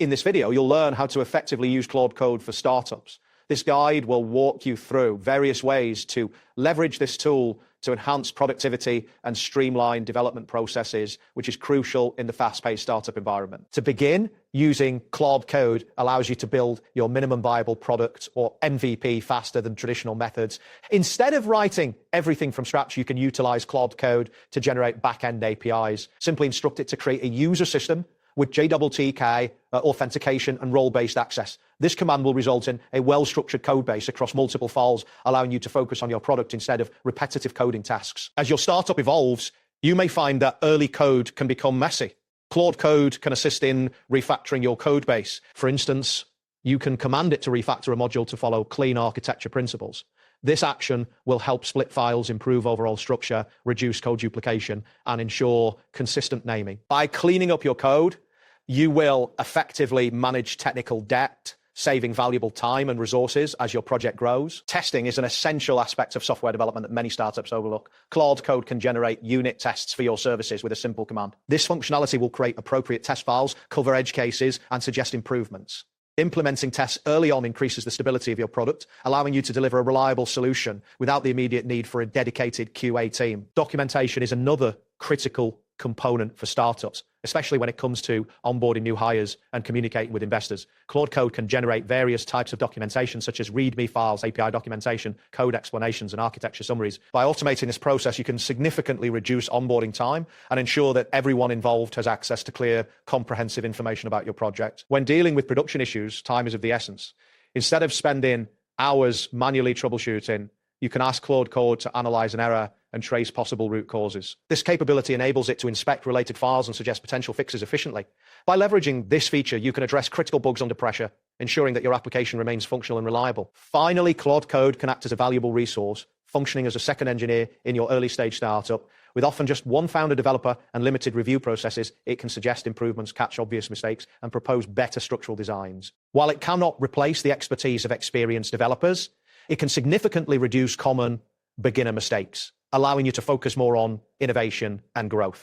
In this video, you'll learn how to effectively use Claude Code for startups. This guide will walk you through various ways to leverage this tool to enhance productivity and streamline development processes, which is crucial in the fast-paced startup environment. To begin, using Claude Code allows you to build your minimum viable product, or MVP, faster than traditional methods. Instead of writing everything from scratch, you can utilize Claude Code to generate back-end APIs. Simply instruct it to create a user system with JTTK, authentication, and role-based access. This command will result in a well-structured code base across multiple files, allowing you to focus on your product instead of repetitive coding tasks. As your startup evolves, you may find that early code can become messy. Claude Code can assist in refactoring your code base. For instance, you can command it to refactor a module to follow clean architecture principles. This action will help split files, improve overall structure, reduce code duplication, and ensure consistent naming. By cleaning up your code, you will effectively manage technical debt, saving valuable time and resources as your project grows. Testing is an essential aspect of software development that many startups overlook. Claude Code can generate unit tests for your services with a simple command. This functionality will create appropriate test files, cover edge cases, and suggest improvements. Implementing tests early on increases the stability of your product, allowing you to deliver a reliable solution without the immediate need for a dedicated QA team. Documentation is another critical component for startups, especially when it comes to onboarding new hires and communicating with investors. Claude Code can generate various types of documentation, such as README files, API documentation, code explanations, and architecture summaries. By automating this process, you can significantly reduce onboarding time and ensure that everyone involved has access to clear, comprehensive information about your project. When dealing with production issues, time is of the essence. Instead of spending hours manually troubleshooting, you can ask Claude Code to analyze an error and trace possible root causes. This capability enables it to inspect related files and suggest potential fixes efficiently. By leveraging this feature, you can address critical bugs under pressure, ensuring that your application remains functional and reliable. Finally, Claude Code can act as a valuable resource, functioning as a second engineer in your early stage startup. With often just one founder developer and limited review processes, it can suggest improvements, catch obvious mistakes, and propose better structural designs. While it cannot replace the expertise of experienced developers, it can significantly reduce common beginner mistakes, allowing you to focus more on innovation and growth.